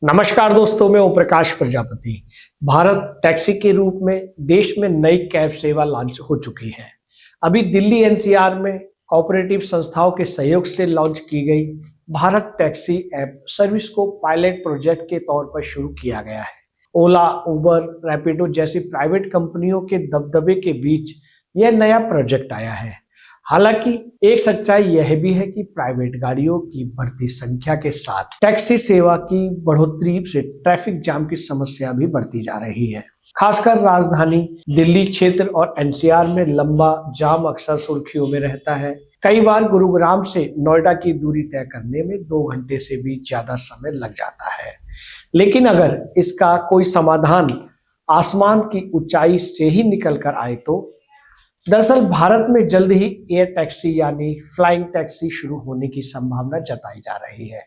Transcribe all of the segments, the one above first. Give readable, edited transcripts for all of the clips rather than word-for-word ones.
नमस्कार दोस्तों, मैं ओम प्रकाश प्रजापति। भारत टैक्सी के रूप में देश में नई कैब सेवा लॉन्च हो चुकी है। अभी दिल्ली एनसीआर में कोऑपरेटिव संस्थाओं के सहयोग से लॉन्च की गई भारत टैक्सी ऐप सर्विस को पायलट प्रोजेक्ट के तौर पर शुरू किया गया है। ओला, उबर, रैपिडो जैसी प्राइवेट कंपनियों के दबदबे के बीच यह नया प्रोजेक्ट आया है। हालांकि एक सच्चाई यह भी है कि प्राइवेट गाड़ियों की बढ़ती संख्या के साथ टैक्सी सेवा की बढ़ोतरी से ट्रैफिक जाम की समस्या भी बढ़ती जा रही है। खासकर राजधानी दिल्ली क्षेत्र और एनसीआर में लंबा जाम अक्सर सुर्खियों में रहता है। कई बार गुरुग्राम से नोएडा की दूरी तय करने में 2 घंटे से भी ज्यादा समय लग जाता है। लेकिन अगर इसका कोई समाधान आसमान की ऊंचाई से ही निकल कर आए तो दरअसल भारत में जल्द ही एयर टैक्सी यानी फ्लाइंग टैक्सी शुरू होने की संभावना जताई जा रही है।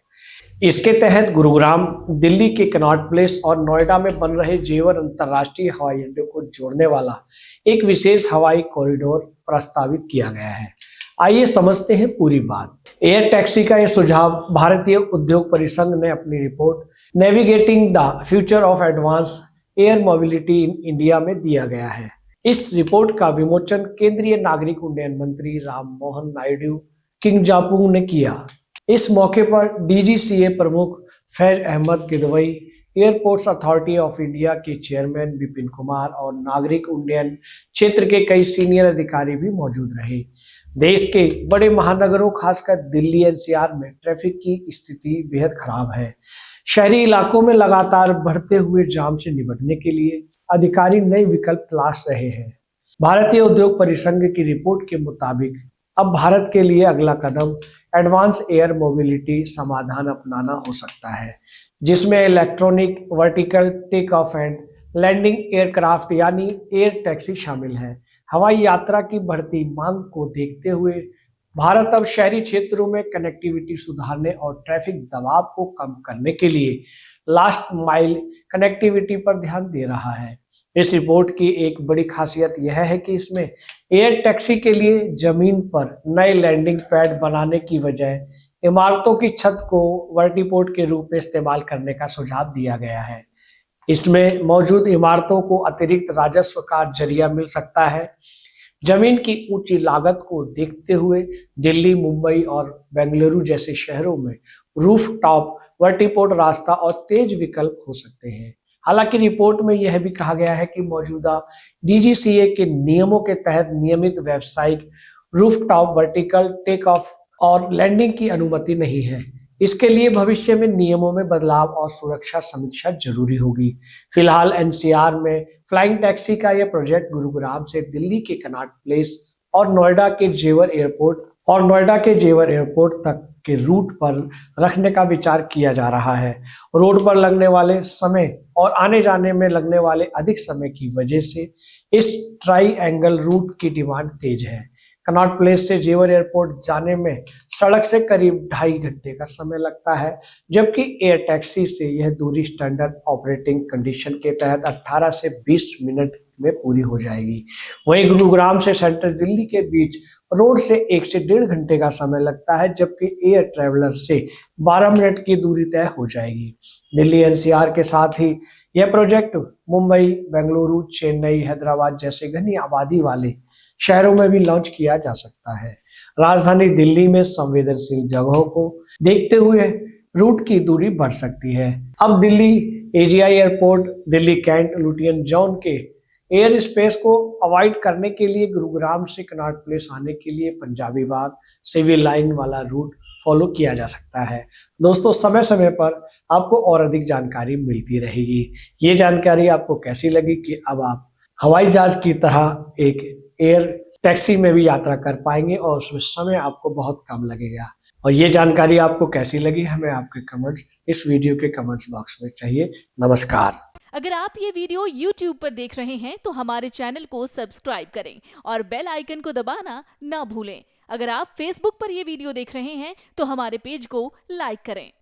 इसके तहत गुरुग्राम, दिल्ली के कनॉट प्लेस और नोएडा में बन रहे जेवर अंतर्राष्ट्रीय हवाई अड्डे को जोड़ने वाला एक विशेष हवाई कॉरिडोर प्रस्तावित किया गया है। आइए समझते हैं पूरी बात। एयर टैक्सी का यह सुझाव भारतीय उद्योग परिसंघ ने अपनी report navigating the future of advance air mobility in India में दिया गया है। इस रिपोर्ट का विमोचन केंद्रीय नागरिक उड्डयन मंत्री राम मोहन नायडू किंगजापू ने किया। इस मौके पर डीजीसीए प्रमुख Faiz Ahmed Kidwai, airports authority of India के चेयरमैन विपिन कुमार और नागरिक उड्डयन क्षेत्र के कई सीनियर अधिकारी भी मौजूद रहे। देश के बड़े महानगरों खासकर दिल्ली एनसीआर में ट्रैफिक की स्थिति बेहद खराब है। शहरी इलाकों में लगातार बढ़ते हुए जाम से निपटने के लिए अधिकारी नए विकल्प तलाश रहे हैं। भारतीय उद्योग परिसंघ की रिपोर्ट के मुताबिक अब भारत के लिए अगला कदम एडवांस एयर मोबिलिटी समाधान अपनाना हो सकता है, जिसमें electronic vertical take off and landing aircraft यानी एयर टैक्सी शामिल है। हवाई यात्रा की बढ़ती मांग को देखते हुए भारत अब शहरी क्षेत्रों में कनेक्टिविटी सुधारने और ट्रैफिक दबाव को कम करने के लिए लास्ट माइल कनेक्टिविटी पर ध्यान दे रहा है। इस रिपोर्ट की एक बड़ी खासियत यह है कि इसमें एयर टैक्सी के लिए जमीन पर नए लैंडिंग पैड बनाने की बजाय इमारतों की छत को वर्टीपोर्ट के रूप में इस्तेमाल करने का सुझाव दिया गया है। इसमें मौजूद इमारतों को अतिरिक्त राजस्व का जरिया मिल सकता है। जमीन की ऊंची लागत को देखते हुए दिल्ली, मुंबई और बेंगलुरु जैसे शहरों में रूफ टॉप वर्टीपोर्ट रास्ता और तेज विकल्प हो सकते हैं। हालांकि रिपोर्ट में यह भी कहा गया है कि मौजूदा डीजीसीए के नियमों के तहत नियमित व्यावसायिक रूफटॉप वर्टिकल टेक ऑफ और लैंडिंग की अनुमति नहीं है। इसके लिए भविष्य में नियमों में बदलाव और सुरक्षा समीक्षा जरूरी होगी। फिलहाल एनसीआर में फ्लाइंग टैक्सी का यह प्रोजेक्ट गुरुग्राम से दिल्ली के कनॉट प्लेस और नोएडा के जेवर एयरपोर्ट तक के रूट पर रखने का विचार किया जा रहा है। रोड पर लगने वाले समय और आने जाने में लगने वाले अधिक समय की वजह से इस ट्राई-एंगल रूट की डिमांड तेज है। कनॉट प्लेस से जेवर एयरपोर्ट जाने में सड़क से करीब 2.5 घंटे का समय लगता है, जबकि एयर टैक्सी से यह दूरी स्टैंडर्ड ऑपरेटिंग कंडीशन के तहत 18 से 20 मिनट में पूरी हो जाएगी। वहीं गुरुग्राम से सेंट्रल दिल्ली के बीच रोड से 1 से 1.5 घंटे का समय लगता है, जबकि एयर ट्रैवलर से 12 मिनट की दूरी तय हो जाएगी। दिल्ली एनसीआर के साथ ही यह प्रोजेक्ट मुंबई, बेंगलुरु, चेन्नई, हैदराबाद जैसे घनी आबादी वाले शहरों में भी लॉन्च किया जा सकता है। राजधानी दिल्ली में संवेदनशील जगहों को देखते हुए रूट की दूरी बढ़ सकती है। अब Delhi AGI airport, Delhi cantt Lutyens zone के एयर स्पेस को अवॉइड करने के लिए गुरुग्राम से कनॉट प्लेस आने के लिए पंजाबी बाग सिविल लाइन वाला रूट फॉलो किया जा सकता है। दोस्तों, समय समय पर आपको और अधिक जानकारी मिलती रहेगी। ये जानकारी आपको कैसी लगी कि अब आप हवाई जहाज की तरह एक एयर टैक्सी में भी यात्रा कर पाएंगे और उसमें समय आपको बहुत कम लगेगा। और ये जानकारी आपको कैसी लगी, हमें आपके कमेंट्स इस वीडियो के कमेंट्स बॉक्स में चाहिए। नमस्कार। अगर आप ये वीडियो YouTube पर देख रहे हैं तो हमारे चैनल को सब्सक्राइब करें और बेल आइकन को दबाना ना भूलें। अगर आप Facebook पर ये वीडियो देख रहे हैं तो हमारे पेज को लाइक करें।